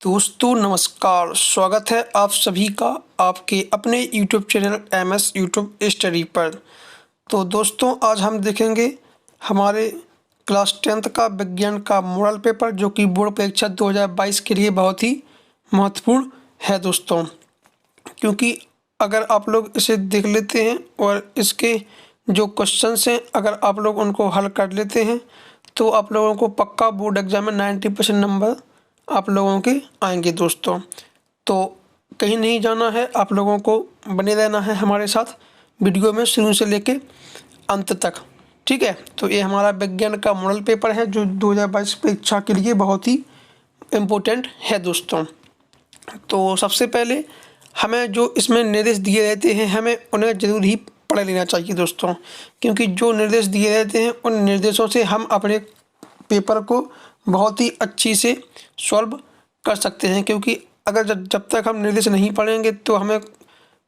दोस्तों नमस्कार, स्वागत है आप सभी का आपके अपने YouTube channel MS YouTube study पर। तो दोस्तों आज हम देखेंगे हमारे क्लास 10th का विज्ञान का मॉडल पेपर, जो कि बोर्ड परीक्षा 2022 के लिए बहुत ही महत्वपूर्ण है दोस्तों। क्योंकि अगर आप लोग इसे देख लेते हैं और इसके जो क्वेश्चंस हैं अगर आप लोग उनको हल कर लेते हैं तो आप लोगों को पक्का बोर्ड एग्जाम में 90% नंबर आप लोगों के आएंगे दोस्तों। तो कहीं नहीं जाना है, आप लोगों को बने रहना है हमारे साथ वीडियो में शुरू से लेके अंत तक, ठीक है। तो ये हमारा विज्ञान का मॉडल पेपर है जो 2022 परीक्षा के लिए बहुत ही इम्पोर्टेंट है दोस्तों। तो सबसे पहले हमें जो इसमें निर्देश दिए रहते हैं हमें उन्हें ज़रूर ही पढ़ लेना चाहिए दोस्तों, क्योंकि जो निर्देश दिए रहते हैं उन निर्देशों से हम अपने पेपर को बहुत ही अच्छी से सॉल्व कर सकते हैं। क्योंकि अगर जब तक हम निर्देश नहीं पढ़ेंगे तो हमें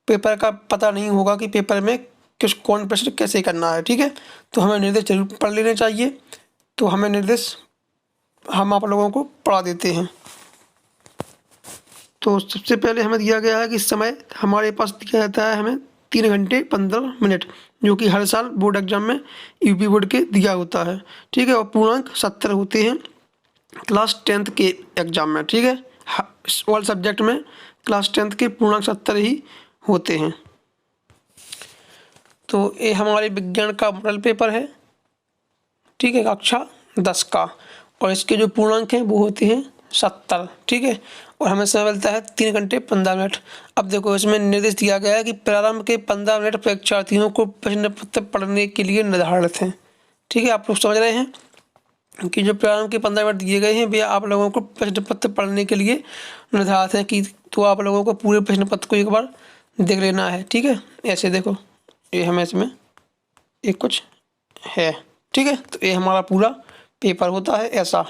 पेपर का पता नहीं होगा कि पेपर में कौन प्रश्न कैसे करना है, ठीक है। तो हमें निर्देश जरूर पढ़ लेने चाहिए। तो हमें निर्देश हम आप लोगों को पढ़ा देते हैं। तो सबसे पहले हमें दिया गया है कि समय हमारे पास दिया जाता है हमें 3 घंटे 15 मिनट, जो कि हर साल बोर्ड एग्जाम में यूपी बोर्ड के दिया होता है, ठीक है। और पूर्णांक 70 होते हैं क्लास 10th के एग्जाम में, ठीक है। ऑल सब्जेक्ट में क्लास 10th के पूर्णांक 70 ही होते हैं। तो ये हमारे विज्ञान का मॉडल पेपर है, ठीक है, कक्षा 10 का। और इसके जो पूर्णांक हैं वो होते हैं 70, ठीक है। और हमें समय मिलता है 3 घंटे 15 मिनट। अब देखो इसमें निर्देश दिया गया है कि प्रारंभ के 15 मिनट परीक्षार्थियों को प्रश्न पत्र पढ़ने के लिए निर्धारित हैं, ठीक है। आप लोग समझ रहे हैं कि जो प्रारंभ के 15 मिनट दिए गए हैं वे आप लोगों को प्रश्न पत्र पढ़ने के लिए निर्धारित हैं कि तो आप लोगों को पूरे प्रश्न पत्र को एक बार देख लेना है, ठीक है। ऐसे देखो ये हमें इसमें एक कुछ है, ठीक है। तो ये हमारा पूरा पेपर होता है ऐसा।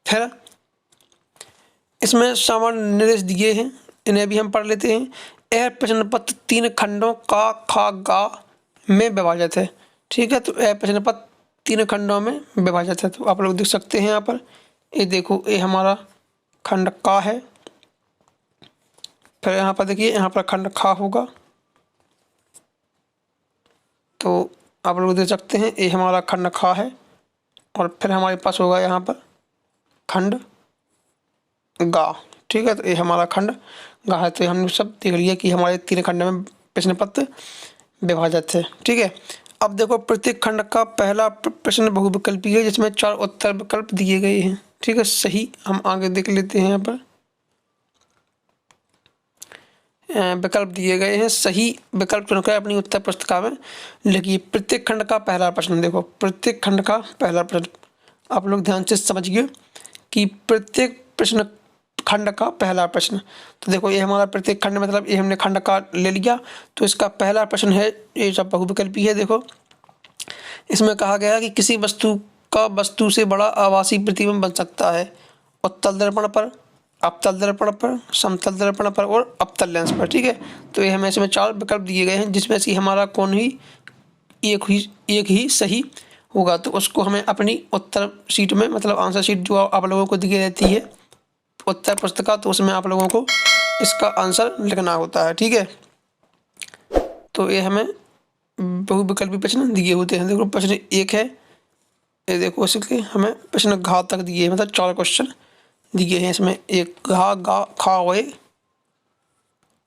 फिर इसमें सामान्य निर्देश दिए हैं, इन्हें भी हम पढ़ लेते हैं। यह प्रश्न पत्र 3 खंडों का खा गा में विभाजित है, ठीक है। तो यह प्रश्न पत्र 3 खंडों में विभाजित है। तो आप लोग देख सकते हैं यहाँ पर, ये देखो ये हमारा खंड का है। फिर यहाँ पर देखिए यहाँ पर खंड खा होगा। तो आप लोग देख सकते हैं ये हमारा खंड खा है। और फिर हमारे पास होगा यहाँ पर खंड गा, ठीक है। तो ये हमारा खंड गा है। तो हमने सब देख लिया कि हमारे 3 खंड में प्रश्न पत्र विभाजित है, ठीक है। अब देखो प्रत्येक खंड का पहला प्रश्न बहुविकल्पीय है जिसमें 4 उत्तर विकल्प दिए गए हैं, ठीक है। सही हम आगे देख लेते हैं, यहाँ पर विकल्प दिए गए हैं, सही विकल्प चुनकर अपनी उत्तर पुस्तिका में लिखिए। प्रत्येक खंड का पहला प्रश्न, देखो प्रत्येक खंड का पहला प्रश्न आप लोग ध्यान से समझिए कि प्रत्येक प्रश्न खंड का पहला प्रश्न। तो देखो ये हमारा प्रत्येक खंड मतलब ये हमने खंड का ले लिया। तो इसका पहला प्रश्न है, ये सब बहुविकल्पी है। देखो इसमें कहा गया है कि किसी वस्तु का वस्तु से बड़ा आभासी प्रतिबिंब बन सकता है उत्तल दर्पण पर, अवतल दर्पण पर, समतल दर्पण पर और अवतल लेंस पर, ठीक है। तो ये हमें इसमें 4 विकल्प दिए गए हैं जिसमें से हमारा कौन ही एक ही सही होगा। तो उसको हमें अपनी उत्तर शीट में मतलब आंसर शीट जो आप लोगों को दी रहती है उत्तर पुस्तिका, तो उसमें आप लोगों को इसका आंसर लिखना होता है, ठीक है। तो ये हमें बहुविकल्पी प्रश्न दिए होते हैं। देखो प्रश्न 1 है, ये देखो इसके हमें प्रश्न घा तक दिए हैं, मतलब 4 क्वेश्चन दिए हैं इसमें। एक घा गा खा वे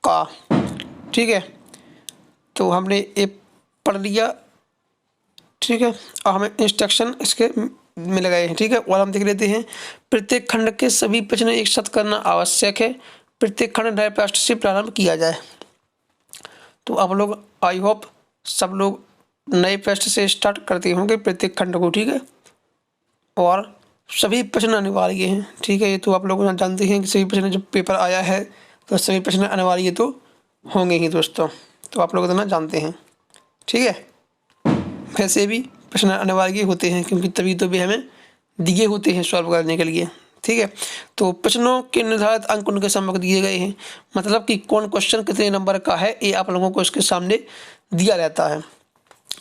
का, ठीक है। तो हमने ये पढ़ लिया, ठीक है। और हमें इंस्ट्रक्शन इसके मिल गए हैं, ठीक है। और हम देख लेते हैं प्रत्येक खंड के सभी प्रश्न एक साथ करना आवश्यक है। प्रत्येक खंड नए प्रश्न से प्रारंभ किया जाए। तो आप लोग आई होप सब लोग नए प्रश्न से स्टार्ट करते होंगे प्रत्येक खंड को, ठीक है। और सभी प्रश्न अनिवार्य हैं, ठीक है। ये तो आप लोग जानते हैं कि सभी प्रश्न जब पेपर आया है तो सभी प्रश्न अनिवार्य तो होंगे ही दोस्तों। तो आप लोग इतना जानते हैं, ठीक है। वैसे भी प्रश्न अनिवार्य होते हैं क्योंकि तभी तो भी हमें दिए होते हैं सॉल्व करने के लिए, ठीक है। तो प्रश्नों के निर्धारित अंक उनके सम्मुख दिए गए हैं, मतलब कि कौन क्वेश्चन कितने नंबर का है ये आप लोगों को इसके सामने दिया रहता है।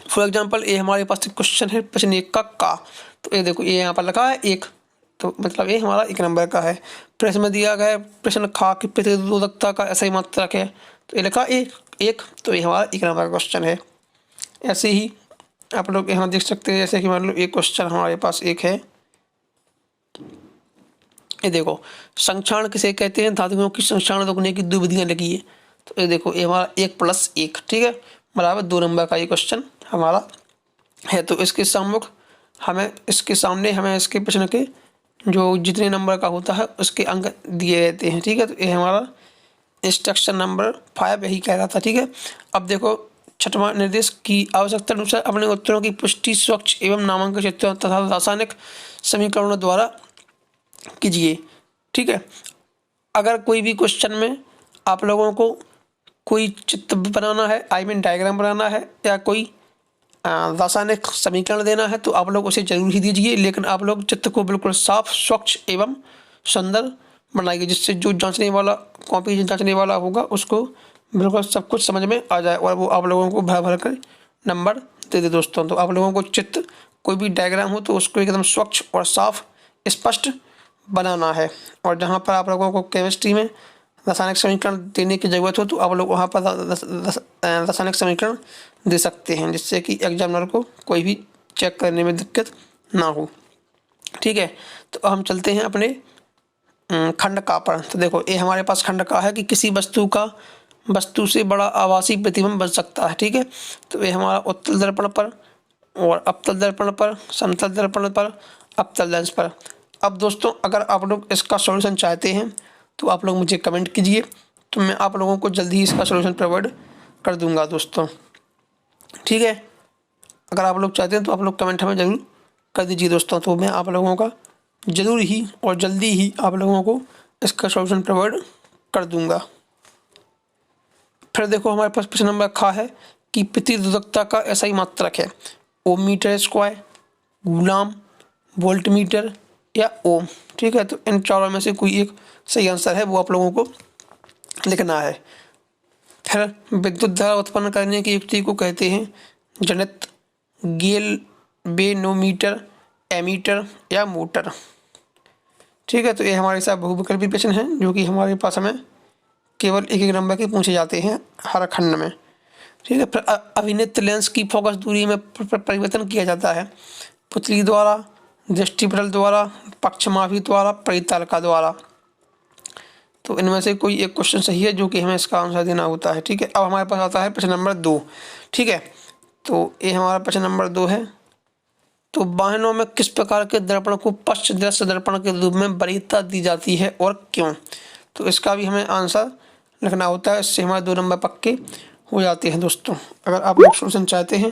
फॉर एग्जांपल ये हमारे पास क्वेश्चन है प्रश्न 1 का। तो ये देखो ये यहाँ पर लिखा है 1, तो मतलब ये हमारा 1 नंबर का है। प्रश्न में दिया गया है प्रश्न खा की प्रतिरोधकता का ऐसा ही मात्रक है, तो ये लिखा एक, तो ये हमारा 1 नंबर का क्वेश्चन है। ऐसे ही आप लोग यहाँ देख सकते हैं, जैसे कि मान लो एक क्वेश्चन हमारे पास एक है, ये देखो संक्षारण किसे कहते हैं, धातुओं की संक्षारण रोकने की 2 विधियाँ लिखी है। तो ये देखो ये हमारा 1+1, ठीक है, बराबर 2 नंबर का ये क्वेश्चन हमारा है। तो इसके सम्मुख इसके सामने हमें इसके प्रश्न के जो जितने नंबर का होता है उसके अंक दिए रहते हैं, ठीक है। तो ये हमारा इंस्ट्रक्शन नंबर 5 यही कह रहा था, ठीक है। अब देखो 6वां निर्देश की आवश्यकता अनुसार अपने उत्तरों की पुष्टि स्वच्छ एवं नामांकित चित्रों तथा रासायनिक समीकरणों द्वारा कीजिए, ठीक है। अगर कोई भी क्वेश्चन में आप लोगों को कोई चित्र बनाना है, डायग्राम बनाना है, या कोई रासायनिक समीकरण देना है, तो आप लोग उसे जरूर ही दीजिए, लेकिन आप लोग चित्र को बिल्कुल साफ, स्वच्छ एवं सुंदर बनाइए, जिससे जो जांचने वाला कॉपी जांचने वाला होगा उसको बिल्कुल सब कुछ समझ में आ जाए और वो आप लोगों को भर भर कर नंबर दे दे दोस्तों। तो आप लोगों को चित्र कोई भी डायग्राम हो तो उसको एकदम स्वच्छ और साफ स्पष्ट बनाना है। और जहाँ पर आप लोगों को केमिस्ट्री में रासायनिक समीकरण देने की ज़रूरत हो तो आप लोग वहाँ पर रासायनिक समीकरण दे सकते हैं, जिससे कि एग्जामिनर को कोई भी चेक करने में दिक्कत ना हो, ठीक है। तो हम चलते हैं अपने खंड का पर। तो देखो ये हमारे पास खंड का है कि किसी वस्तु से बड़ा आभासी प्रतिबिंब बन सकता है, ठीक है। तो ये हमारा उत्तल दर्पण पर और अवतल दर्पण पर, समतल दर्पण पर, अवतल लेंस पर। अब दोस्तों अगर आप लोग इसका सॉल्यूशन चाहते हैं तो आप लोग मुझे कमेंट कीजिए, तो मैं आप लोगों को जल्दी ही इसका सॉल्यूशन प्रोवाइड कर दूंगा दोस्तों, ठीक है। अगर आप लोग चाहते हैं तो आप लोग कमेंट हमें ज़रूर कर दीजिए दोस्तों, तो मैं आप लोगों का ज़रूर ही और जल्दी ही आप लोगों को इसका सॉल्यूशन प्रोवाइड कर दूंगा। फिर देखो हमारे पास प्रश्न नंबर खा है कि प्रतिरोधकता का ऐसा ही मात्रक है, ओम मीटर स्क्वायर, गुलाम, वोल्ट मीटर या ओम, ठीक है। तो इन चारों में से कोई एक सही आंसर है, वो आप लोगों को लिखना है। फिर विद्युत धारा उत्पन्न करने की युक्ति को कहते हैं जनित, गैल्वेनोमीटर, एमीटर या मोटर, ठीक है। तो ये हमारे साथ बहुविकल्पी प्रश्न हैं जो कि हमारे पास हमें केवल 1-1 नंबर के पूछे जाते हैं हर खंड में, ठीक है। फिर अभिनित लेंस की फोकस दूरी में परिवर्तन किया जाता है पुतली द्वारा, दृष्टिपटल द्वारा, पक्षमापी द्वारा, परितालिका द्वारा। तो इनमें से कोई एक क्वेश्चन सही है जो कि हमें इसका आंसर देना होता है, ठीक है। अब हमारे पास आता है प्रश्न नंबर 2, ठीक है। तो ये हमारा प्रश्न नंबर 2 है। तो वाहनों में किस प्रकार के दर्पण को पश्च दृश्य दर्पण के रूप में वरीयता दी जाती है और क्यों? तो इसका भी हमें आंसर लिखना होता है, इससे हमारे 2 नंबर पक्के हो जाते हैं दोस्तों। अगर आप लोग सॉल्यूशन चाहते हैं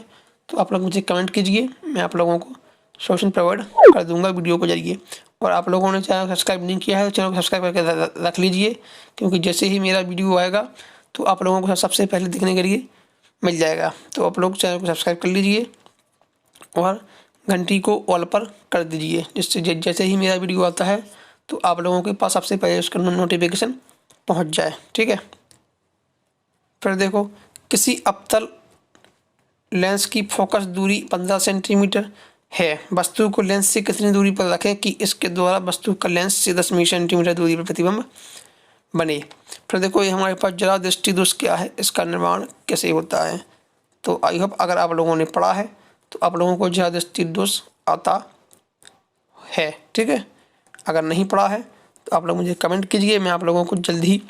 तो आप लोग मुझे कमेंट कीजिए, मैं आप लोगों को सॉल्यूशन प्रोवाइड कर दूंगा वीडियो के जरिए। और आप लोगों ने चैनल सब्सक्राइब नहीं किया है तो चैनल को सब्सक्राइब करके रख लीजिए, क्योंकि जैसे ही मेरा वीडियो आएगा तो आप लोगों को सबसे पहले दिखने के लिए मिल जाएगा। तो आप लोग चैनल को सब्सक्राइब कर लीजिए और घंटी को ऑल पर कर दीजिए, जिससे जैसे ही मेरा वीडियो आता है तो आप लोगों के पास सबसे पहले उसका नोटिफिकेशन पहुंच जाए, ठीक है। फिर देखो किसी अवतल लेंस की फोकस दूरी 15 सेंटीमीटर है, वस्तु को लेंस से कितनी दूरी पर रखें कि इसके द्वारा वस्तु का लेंस से 10 सेंटीमीटर दूरी पर प्रतिबिंब बने। फिर देखो ये हमारे पास जरा दृष्टि दोष क्या है, इसका निर्माण कैसे होता है। तो आई होप अगर आप लोगों ने पढ़ा है तो आप लोगों को जरा दृष्टि दोष आता है, ठीक है। अगर नहीं पढ़ा है तो आप लोग मुझे कमेंट कीजिए, मैं आप लोगों को जल्द ही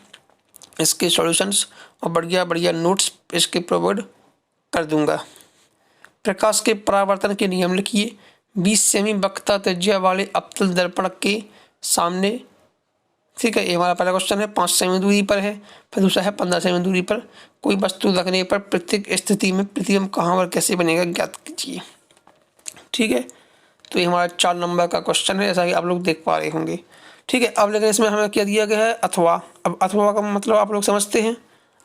इसके सॉल्यूशंस और बढ़िया बढ़िया नोट्स इसके प्रोवाइड कर दूंगा। प्रकाश के परावर्तन के नियम लिखिए। 20 सेमी वक्रता त्रिज्या वाले अवतल दर्पण के सामने, ठीक है, ये हमारा पहला क्वेश्चन है, 5 सेमी दूरी पर है। फिर दूसरा है 15 सेमी दूरी पर कोई वस्तु रखने पर प्रत्येक स्थिति में प्रतिबिंब कहाँ और कैसे बनेगा ज्ञात कीजिए, ठीक है। तो ये हमारा 4 नंबर का क्वेश्चन है, ऐसा कि आप लोग देख पा रहे होंगे, ठीक है। अब लेकिन इसमें हमें क्या दिया गया है, अथवा। अब अथवा का मतलब आप लोग समझते हैं,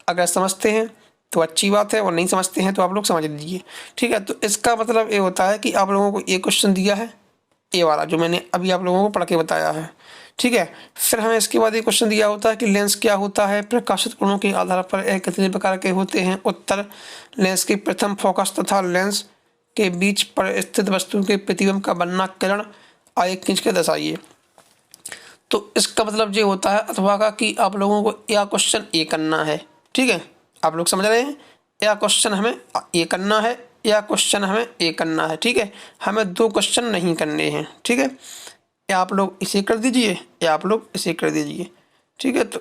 अगर समझते हैं तो अच्छी बात है और नहीं समझते हैं तो आप लोग समझ लीजिए, ठीक है। तो इसका मतलब ये होता है कि आप लोगों को ये क्वेश्चन दिया है, ये वाला जो मैंने अभी आप लोगों को पढ़ के बताया है, ठीक है। फिर हमें इसके बाद ये क्वेश्चन दिया होता है कि लेंस क्या होता है, प्रकाशित कोणों के आधार पर यह कितने प्रकार के होते हैं। उत्तर, लेंस की प्रथम फोकस तथा लेंस के बीच पर स्थित वस्तु के प्रतिबिंब का बनना किरण आगे खींच के दर्शाइए। तो इसका मतलब ये होता है अथवा का कि आप लोगों को या क्वेश्चन ए करना है, ठीक है, आप लोग समझ रहे हैं, या क्वेश्चन हमें ए करना है या क्वेश्चन हमें ए करना है, ठीक है, हमें 2 क्वेश्चन नहीं करने हैं, ठीक है, या आप लोग इसे कर दीजिए या आप लोग इसे कर दीजिए, ठीक है। तो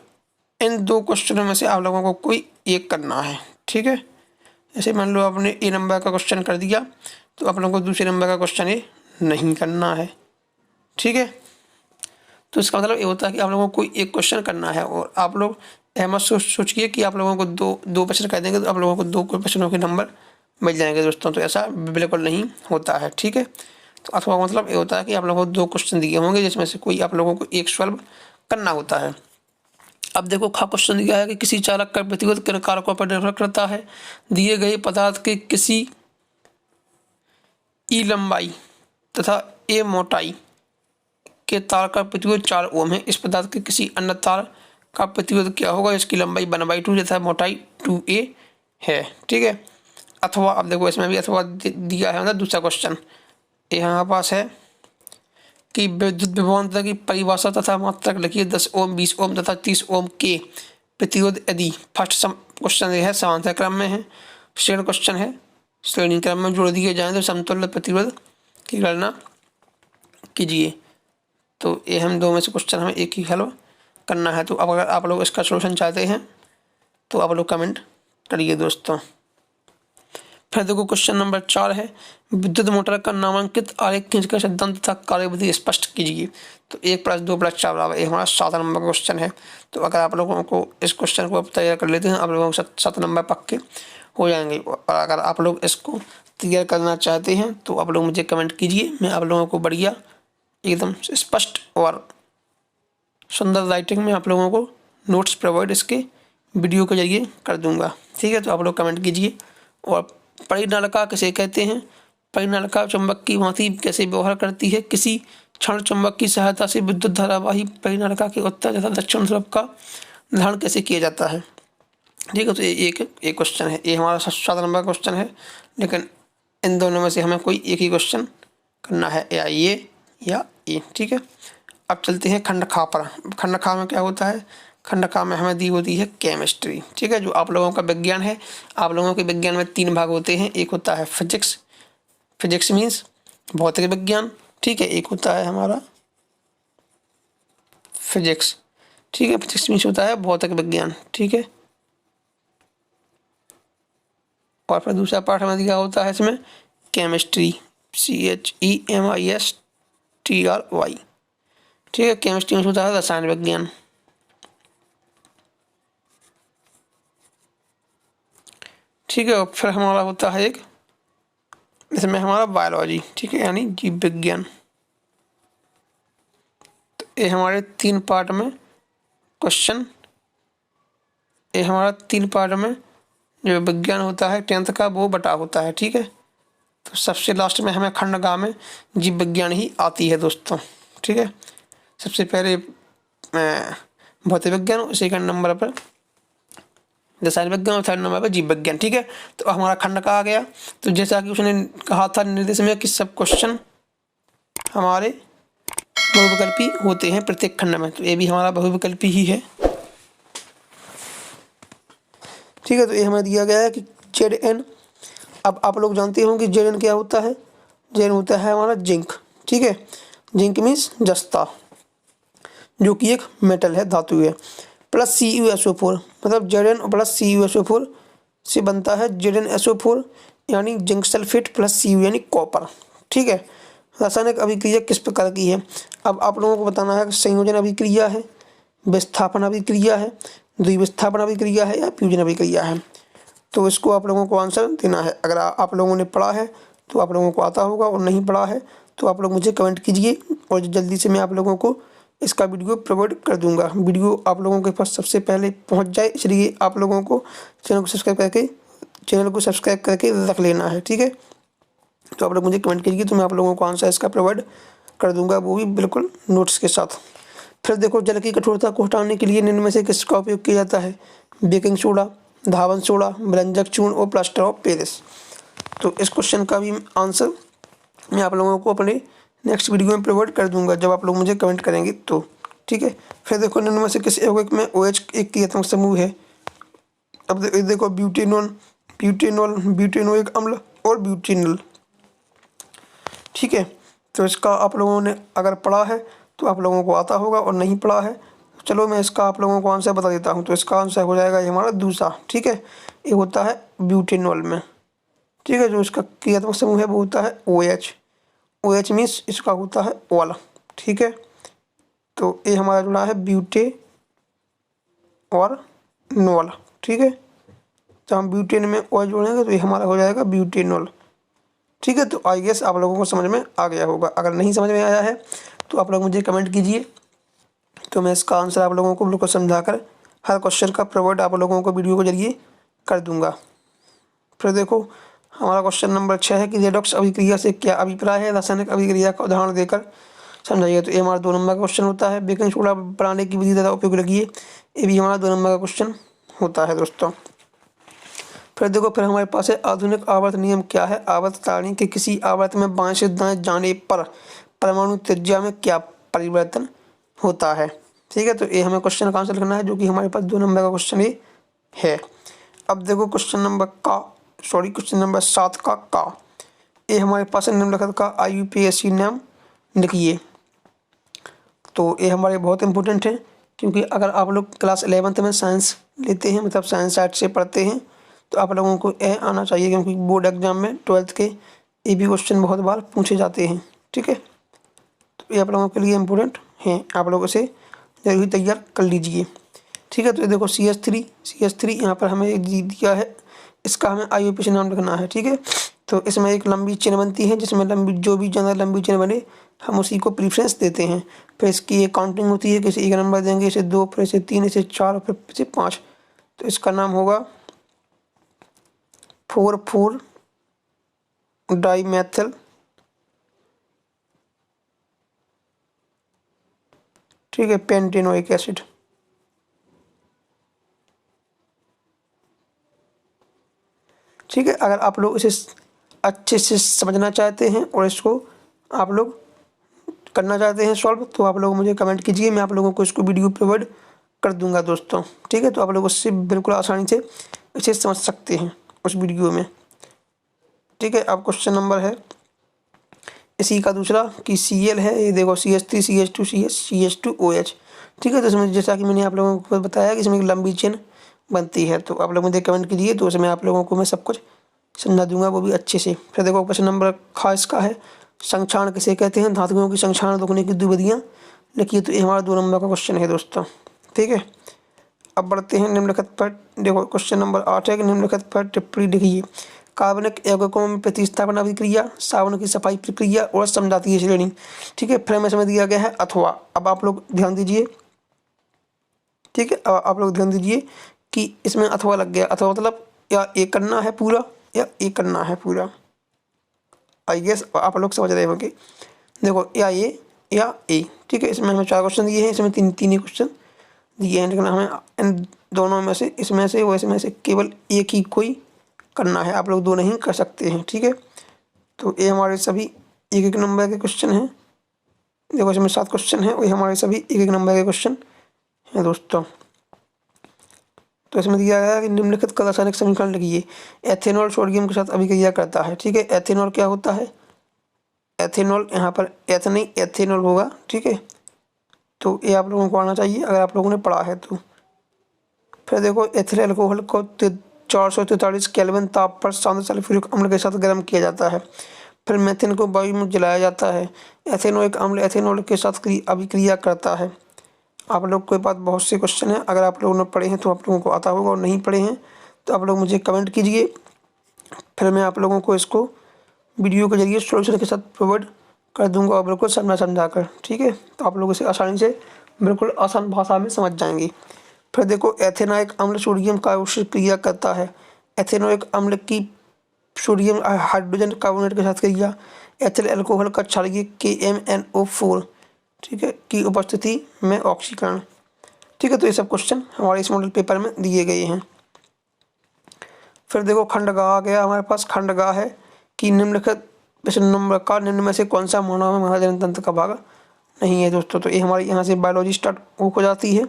इन 2 क्वेश्चनों में से आप लोगों को कोई एक करना है, ठीक है। जैसे मान लो आपने ए नंबर का क्वेश्चन कर दिया तो आप लोगों को दूसरे नंबर का क्वेश्चन ये नहीं करना है, ठीक है। तो इसका मतलब ये होता है कि आप लोगों को कोई एक क्वेश्चन करना है और आप लोग मत सोचिए कि आप लोगों को दो क्वेश्चन कर देंगे तो आप लोगों को 2 क्वेश्चनों के नंबर मिल जाएंगे दोस्तों, तो ऐसा बिल्कुल नहीं होता है, ठीक है। तो अथवा मतलब ये होता है कि आप लोगों को 2 क्वेश्चन दिए होंगे जिसमें से कोई आप लोगों को एक सॉल्व करना होता है। अब देखो खा क्वेश्चन दिया है कि किसी चालक का प्रतिरोध किन कारकों पर निर्भर करता है, दिए गए पदार्थ के किसी ई लंबाई तथा ए मोटाई के तार का प्रतिरोध 4 ओम है, इस पदार्थ के किसी अन्य तार का प्रतिरोध क्या होगा, इसकी लंबाई 1/2 तथा मोटाई 2a है, ठीक है। अथवा अब देखो इसमें भी अथवा दिया है, मतलब दूसरा क्वेश्चन यहाँ पास है कि विद्युत विभवांतर की परिभाषा तथा मात्रक लिखिए, 10 ओम 20 ओम तथा 30 ओम के प्रतिरोध यदि फर्स्ट क्वेश्चन है समांतर क्रम में है, सेकंड क्वेश्चन है श्रेणी क्रम में जोड़ दिए जाएं तो समतुल्य प्रतिरोध की गणना कीजिए। तो ये हम 2 में से क्वेश्चन हमें एक ही हल करना है। तो अब अगर आप लोग इसका सलूशन चाहते हैं तो आप लोग कमेंट करिए दोस्तों। फिर देखो क्वेश्चन नंबर 4 है, विद्युत मोटर का नामांकित आरेख खींचकर सिद्धांत तथा कार्यविधि स्पष्ट कीजिए। तो 1 + 2 + 4 बराबर, ये हमारा 7 नंबर का क्वेश्चन है। तो अगर आप लोगों को इस क्वेश्चन को तैयार कर लेते हैं आप लोगों को 7 नंबर पक्के हो जाएंगे। और अगर आप लोग इसको तैयार करना चाहते हैं तो आप लोग मुझे कमेंट कीजिए, मैं आप लोगों को बढ़िया एकदम स्पष्ट और सुंदर राइटिंग में आप लोगों को नोट्स प्रोवाइड इसके वीडियो के जरिए कर दूंगा, ठीक है। तो आप लोग कमेंट कीजिए। और परिनलिका किसे कहते हैं, परिनलिका चुंबक की भांति कैसे व्यवहार करती है, किसी क्षण चुंबक की सहायता से विद्युत धारावाही परिनलिका के उत्तर तथा दक्षिण ध्रुव का निर्धारण कैसे किया जाता है, ठीक है। तो एक क्वेश्चन है, ये हमारा 7 नंबर का क्वेश्चन है, लेकिन इन दोनों में से हमें कोई एक ही क्वेश्चन करना है, या ये, ठीक है। अब चलते हैं खंड खा पर। खंड खा में क्या होता है, खंड खा में हमें दी होती है केमिस्ट्री, ठीक है, जो आप लोगों का विज्ञान है। आप लोगों के विज्ञान में 3 भाग होते हैं, एक होता है फिजिक्स मीन्स भौतिक विज्ञान, ठीक है, एक होता है हमारा फिजिक्स, ठीक है, फिजिक्स मीन्स होता है भौतिक विज्ञान, ठीक है। और फिर दूसरा पार्ट हमें दिया होता है इसमें केमिस्ट्री, CHEMISTRY, ठीक है, केमिस्ट्री में होता है रसायन विज्ञान, ठीक है। और फिर हमारा होता है एक इसमें हमारा बायोलॉजी, ठीक है, यानी जीव विज्ञान। तो ये हमारे 3 पार्ट में क्वेश्चन, ये हमारा 3 पार्ट में जो विज्ञान होता है 10th का वो बटा होता है, ठीक है। तो सबसे लास्ट में हमें खंड गा में जीव विज्ञान ही आती है दोस्तों, ठीक है। सबसे पहले भौतिक विज्ञान, सेकंड नंबर पर रसायन विज्ञान और 3rd नंबर पर जीव विज्ञान, ठीक है। तो हमारा खंड का आ गया। तो जैसा कि उसने कहा था निर्देश में कि सब क्वेश्चन हमारे बहुविकल्पी होते हैं प्रत्येक खंड में, तो ये भी हमारा बहुविकल्पी ही है, ठीक है। तो ये हमें दिया गया है कि Zn। अब आप लोग जानते होंगे Zn क्या होता है, Zn होता है हमारा जिंक, ठीक है, जिंक मीन्स जस्ता, जो कि एक मेटल है, धातु है, प्लस CuSO4, मतलब Zn प्लस CuSO4 से बनता है ZnSO4 यानी जिंक सल्फेट प्लस Cu यानी कॉपर, ठीक है। रासायनिक अभिक्रिया किस प्रकार की है, अब आप लोगों को बताना है कि संयोजन अभिक्रिया है, विस्थापन अभिक्रिया है, द्विविस्थापन अभिक्रिया है या फ्यूजन अभिक्रिया है। तो इसको आप लोगों को आंसर देना है। अगर आप लोगों ने पढ़ा है तो आप लोगों को आता होगा, और नहीं पढ़ा है तो आप लोग मुझे कमेंट कीजिए और जल्दी से मैं आप लोगों को इसका वीडियो प्रोवाइड कर दूंगा। वीडियो आप लोगों के पास सबसे पहले पहुंच जाए, इसलिए आप लोगों को चैनल को सब्सक्राइब करके रख लेना है, ठीक है। तो आप लोग मुझे कमेंट कीजिए तो मैं आप लोगों को आंसर इसका प्रोवाइड कर दूंगा, वो भी बिल्कुल नोट्स के साथ। फिर देखो जल की कठोरता को हटाने के लिए निम्न में से किसका उपयोग किया जाता है, बेकिंग सोडा, धावन सोडा, व्यंजक चूर्ण और प्लास्टर ऑफ पेरिस। तो इस क्वेश्चन का भी आंसर मैं आप लोगों को अपने नेक्स्ट वीडियो में प्रोवाइड कर दूंगा जब आप लोग मुझे कमेंट करेंगे। तो ठीक है। फिर देखो निम्न में से किस यौगिक में OH एक क्रियात्मक समूह है। अब देखो ब्यूटेनॉल, ब्यूटेनॉल, ब्यूटेनोइक अम्ल और ब्यूटेनॉल, ठीक है। तो इसका आप लोगों ने अगर पढ़ा है तो आप लोगों को आता होगा, और नहीं पढ़ा है चलो मैं इसका आप लोगों को आंसर बता देता हूँ। तो इसका आंसर हो जाएगा ये हमारा दूसरा, ठीक है। ये होता है ब्यूटेनॉल में, ठीक है। जो इसका क्रियात्मक समूह है वो होता है OH। OH मीन्स इसका होता है ऑल, ठीक है। तो ये हमारा जुड़ा है ब्यूटे और नॉल, ठीक है। तो हम ब्यूटेन में OH जोड़ेंगे तो ये हमारा हो जाएगा ब्यूटेनॉल, ठीक है। तो आई गेस आप लोगों को समझ में आ गया होगा। अगर नहीं समझ में आया है तो आप लोग मुझे कमेंट कीजिए, तो मैं इसका आंसर आप लोगों को बिल्कुल समझाकर हर क्वेश्चन का प्रोवाइड आप लोगों को वीडियो के जरिए कर दूंगा। फिर देखो हमारा क्वेश्चन नंबर 6 है कि रेडॉक्स अभिक्रिया से क्या अभिप्राय है, रासायनिक अभिक्रिया का उदाहरण देकर समझाइए। तो ये हमारा 2 नंबर का क्वेश्चन होता है। बेकिंग सोडा बनाने की विधि ज़्यादा उपयोग लगी है, ये भी हमारा 2 नंबर का क्वेश्चन होता है दोस्तों। फिर देखो फिर हमारे पास है आधुनिक आवर्त नियम क्या है। आवर्त सारणी के किसी आवर्त में बाएं से दाएं जाने पर परमाणु त्रिज्या में क्या परिवर्तन होता है, ठीक है। तो ये हमें क्वेश्चन का आंसर लिखना है, जो कि हमारे पास 2 नंबर का क्वेश्चन ये है। अब देखो क्वेश्चन नंबर 7 का ये हमारे पास निम्नलिखित का IUPAC नाम लिखिए। तो ये हमारे बहुत इंपॉर्टेंट है, क्योंकि अगर आप लोग क्लास 11th में साइंस लेते हैं, मतलब साइंस साइड से पढ़ते हैं, तो आप लोगों को ये आना चाहिए, क्योंकि बोर्ड एग्जाम में 12th के ये भी क्वेश्चन बहुत बार पूछे जाते हैं, ठीक है। तो ये आप लोगों के लिए इम्पोर्टेंट हैं, आप लोगों से जरूर ही तैयार कर लीजिए, ठीक है। तो ये देखो CH3 यहाँ पर हमें एक दिया है, इसका हमें IUPAC नाम लिखना है, ठीक है। तो इसमें एक लंबी चेन बनती है, जिसमें जो भी ज़्यादा लंबी चेन बने हम उसी को प्रीफ्रेंस देते हैं। फिर इसकी एक काउंटिंग होती है कि इसे 1 नंबर देंगे, इसे 2, फिर इसे 3, इसे 4, फिर इसे 5। तो इसका नाम होगा 4,4 डाईमेथिल, ठीक है, पेंटेनोइक एसिड। ठीक है, अगर आप लोग इसे अच्छे से समझना चाहते हैं और इसको आप लोग करना चाहते हैं सॉल्व, तो आप लोग मुझे कमेंट कीजिए, मैं आप लोगों को इसको वीडियो प्रोवाइड कर दूंगा दोस्तों, ठीक है। तो आप लोग उससे बिल्कुल आसानी से इसे समझ सकते हैं उस वीडियो में, ठीक है। अब क्वेश्चन नंबर है इसी का दूसरा कि Cl है, ये देखो CH3 CH2 CH2 OH, ठीक है। तो इसमें जैसा कि मैंने आप लोगों को बताया कि इसमें एक लंबी चेन बनती है, तो आप लोग मुझे कमेंट कीजिए, तो उसमें आप लोगों को मैं सब कुछ समझा दूंगा, वो भी अच्छे से। फिर देखो क्वेश्चन नंबर ख इसका है संक्षारण किसे कहते हैं, धातुओं की संक्षारण रोकने की 2 विधियाँ लिखिए। तो ये हमारा 2 नंबर का क्वेश्चन है दोस्तों, ठीक है। अब बढ़ते हैं निम्नलिखित पर। देखो क्वेश्चन नंबर 8 है कि निम्नलिखित पर टिप्पणी लिखिए। कार्बनिक यौगिकों में प्रतिस्थापन अभिक्रिया, साबुन की सफाई प्रक्रिया और समजातीय श्रेणी, ठीक है। फिर इसमें दिया गया है अथवा। अब आप लोग ध्यान दीजिए, ठीक है। अब आप लोग ध्यान दीजिए कि इसमें अथवा लग गया। अथवा मतलब या ए करना है पूरा या ए करना है पूरा, आई गेस आप लोग समझ रहे होंगे। देखो या ए या ए, ठीक है। इसमें हमें 4 क्वेश्चन दिए हैं, इसमें तीन ही क्वेश्चन दिए हैं, लेकिन हमें इन दोनों में से इसमें से वो इसमें से केवल एक ही कोई करना है, आप लोग 2 नहीं कर सकते हैं, ठीक है। तो ये हमारे सभी 1-1 नंबर के क्वेश्चन हैं। देखो इसमें 7 क्वेश्चन हैं, वही हमारे सभी 1-1 नंबर के क्वेश्चन हैं दोस्तों। तो इसमें दिया गया है कि निम्नलिखित का रासायनिक समीकरण लिखिए। एथेनॉल सोडियम के साथ अभिक्रिया करता है, ठीक है। एथेनॉल क्या होता है, एथेनॉल यहाँ पर एथ नहीं एथेनॉल होगा, ठीक है। तो ये आप लोगों को आना चाहिए अगर आप लोगों ने पढ़ा है तो। फिर देखो एथिल अल्कोहल को 443 केल्विन ताप पर शांत सल्फ्यूरिक अम्ल के साथ गर्म किया जाता है। फिर मेथेन को वायु में जलाया जाता है। एथेनोइक अम्ल एथेनॉल के साथ अभिक्रिया करता है। आप लोग के पास बहुत से क्वेश्चन हैं, अगर आप लोगों ने पढ़े हैं तो आप लोगों को आता होगा, और नहीं पढ़े हैं तो आप लोग मुझे कमेंट कीजिए, फिर मैं आप लोगों को इसको वीडियो के जरिए सॉल्यूशन के साथ प्रोवाइड कर दूंगा, और बिल्कुल समझा कर, ठीक है। तो आप लोग इसे आसानी से बिल्कुल आसान भाषा में समझ जाएंगे। फिर देखो एथेनोइक अम्ल सोडियम कार्बोनेट क्रिया करता है। एथेनोइक अम्ल की सोडियम हाइड्रोजन कार्बोनेट के साथ क्रिया एथिल अल्कोहल का क्षारीय KMnO4, ठीक है, की उपस्थिति में ऑक्सीकरण, ठीक है। तो ये सब क्वेश्चन हमारे इस मॉडल पेपर में दिए गए हैं। फिर देखो खंड ग आ गया हमारे पास। खंड ग है कि निम्नलिखित प्रश्न नंबर का निम्न में से कौन सा मानव में मानव जनन तंत्र का भाग नहीं है दोस्तों। तो ये हमारी यहाँ से बायोलॉजी स्टार्ट हो जाती है।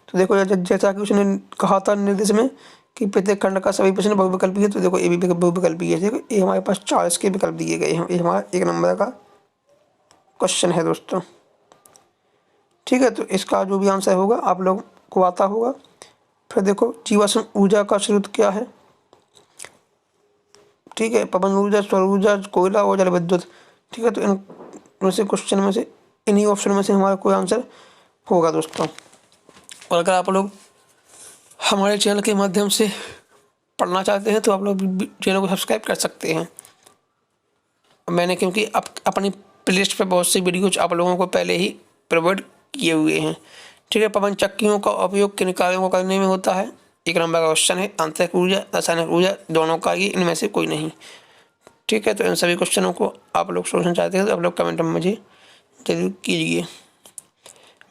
तो देखो जैसा कि उसने कहा था निर्देश में कि प्रत्येक खंड का सभी प्रश्न बहुविकल्पी है, तो देखो ये भी बहुविकल्पी है। देखो ये हमारे पास 4 इसके विकल्प दिए गए हैं। ये हमारा 1 नंबर का क्वेश्चन है दोस्तों। ठीक है, तो इसका जो भी आंसर होगा आप लोग को आता होगा। फिर देखो जीवाश्म ऊर्जा का स्रोत क्या है। ठीक है, पवन ऊर्जा, सौर ऊर्जा, कोयला और जल विद्युत। ठीक है, तो इनमें से क्वेश्चन में से इन्हीं ऑप्शन में से हमारा कोई आंसर होगा दोस्तों। और अगर आप लोग हमारे चैनल के माध्यम से पढ़ना चाहते हैं तो आप लोग चैनल को सब्सक्राइब कर सकते हैं। मैंने क्योंकि अपनी प्लेलिस्ट पे बहुत सी वीडियोज आप लोगों को पहले ही प्रोवाइड किए हुए हैं। ठीक है, पवन चक्कियों का उपयोग किन कार्यों को करने में होता है। 1 नंबर का क्वेश्चन है। आंतरिक ऊर्जा, रासायनिक ऊर्जा, दोनों कार्य, इनमें से कोई नहीं। ठीक है, तो इन सभी क्वेश्चनों को आप लोग सोचना चाहते हैं तो आप लोग कमेंट में मुझे जरूर कीजिए।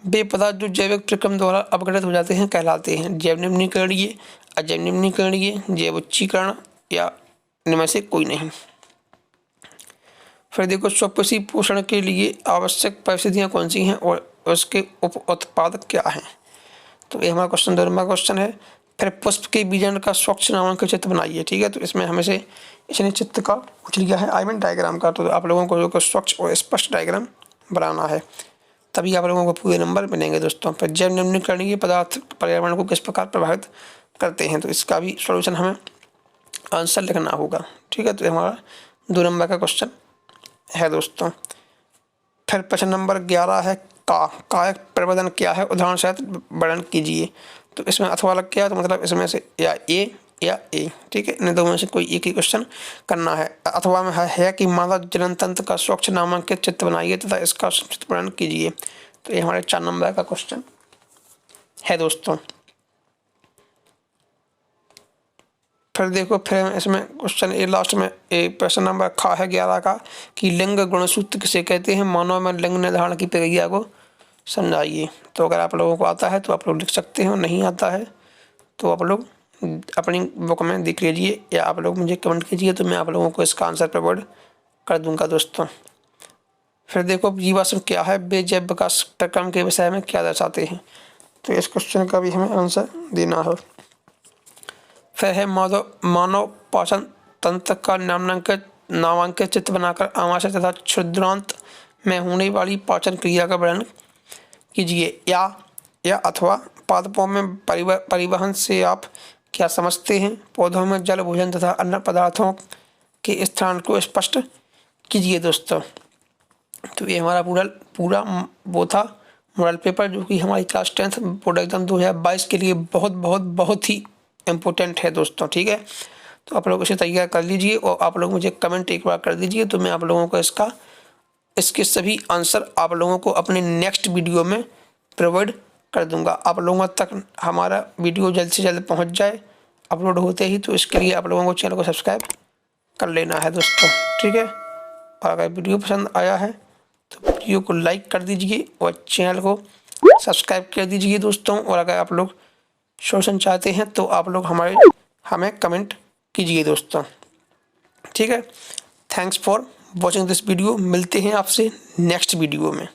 वे पदार्थ जो जैविक प्रक्रम द्वारा अपघटित हो जाते हैं कहलाते हैं जैव निम्नीकरणीय, अजैव निम्नीकरणीय, जैव उच्चीकरण या इनमें से कोई नहीं। फिर देखो स्वपेशी पोषण के लिए आवश्यक परिस्थितियाँ कौन सी हैं और उसके उप उत्पाद क्या हैं। तो ये हमारा क्वेश्चन 2 नंबर क्वेश्चन है। फिर पुष्प के बीजांड का स्वच्छ नामांकित चित्र बनाइए। ठीक है, तो इसमें हमें से इसने चित्र का पूछ लिया है, आई मीन डायग्राम का। तो आप लोगों को स्वच्छ और स्पष्ट डायग्राम बनाना है, तभी आप लोगों को पूरे नंबर मिलेंगे दोस्तों। फिर जैव निम्नीकरणीय पदार्थ पर्यावरण को किस प्रकार प्रभावित करते हैं, तो इसका भी सॉल्यूशन हमें आंसर लिखना होगा। ठीक है, तो हमारा 2 नंबर का क्वेश्चन है दोस्तों। फिर प्रश्न नंबर 11 है कायक प्रवर्धन क्या है, उदाहरण सहित वर्णन कीजिए। तो इसमें अथवा लग गया, तो मतलब इसमें से या ए। ठीक है, इन दो में से कोई एक ही क्वेश्चन करना है। अथवा में है कि मानव जनन तंत्र का स्वच्छ नामांकित चित्र बनाइए तथा इसका संक्षिप्त वर्णन कीजिए। तो ये हमारे 4 नंबर का क्वेश्चन है दोस्तों। फिर देखो, फिर इसमें क्वेश्चन ए लास्ट में प्रश्न नंबर खा है 11 का कि लिंग गुणसूत्र किसे कहते हैं, मानव में लिंग निर्धारण की प्रक्रिया को समझाइए। तो अगर आप लोगों को आता है तो आप लोग लिख सकते हैं, नहीं आता है तो आप लोग अपनी बुक में देख लीजिए या आप लोग मुझे कमेंट कीजिए, तो मैं आप लोगों को इसका आंसर प्रोवाइड कर दूंगा दोस्तों। फिर देखो जीवाश्म क्या है, वे जैव विकास प्रक्रम के विषय में क्या दर्शाते हैं। तो इस क्वेश्चन का भी हमें आंसर देना है। फिर है मानव पाचन तंत्र का नामांकित चित्र बनाकर आमाशय तथा क्षुद्रांत में होने वाली पाचन क्रिया का वर्णन कीजिए। या अथवा पादपों में परिवहन से आप क्या समझते हैं। पौधों में जल, भोजन तथा अन्य पदार्थों के स्थान को स्पष्ट कीजिए दोस्तों। तो ये हमारा पूरा वो था मॉडल पेपर, जो कि हमारी क्लास 10th बोर्ड एग्जाम 2022 के लिए बहुत ही इम्पोर्टेंट है दोस्तों। ठीक है, तो आप लोग इसे तैयार कर लीजिए और आप लोग मुझे कमेंट एक बार कर दीजिए, तो मैं आप लोगों को इसके सभी आंसर आप लोगों को अपने नेक्स्ट वीडियो में प्रोवाइड कर दूंगा। आप लोगों तक हमारा वीडियो जल्द से जल्द पहुंच जाए अपलोड होते ही, तो इसके लिए आप लोगों को चैनल को सब्सक्राइब कर लेना है दोस्तों। ठीक है, और अगर वीडियो पसंद आया है तो वीडियो को लाइक कर दीजिए और चैनल को सब्सक्राइब कर दीजिए दोस्तों। और अगर आप लोग सोल्यूशन चाहते हैं तो आप लोग हमें कमेंट कीजिए दोस्तों। ठीक है, thanks for watching this video. मिलते हैं आपसे नेक्स्ट वीडियो में।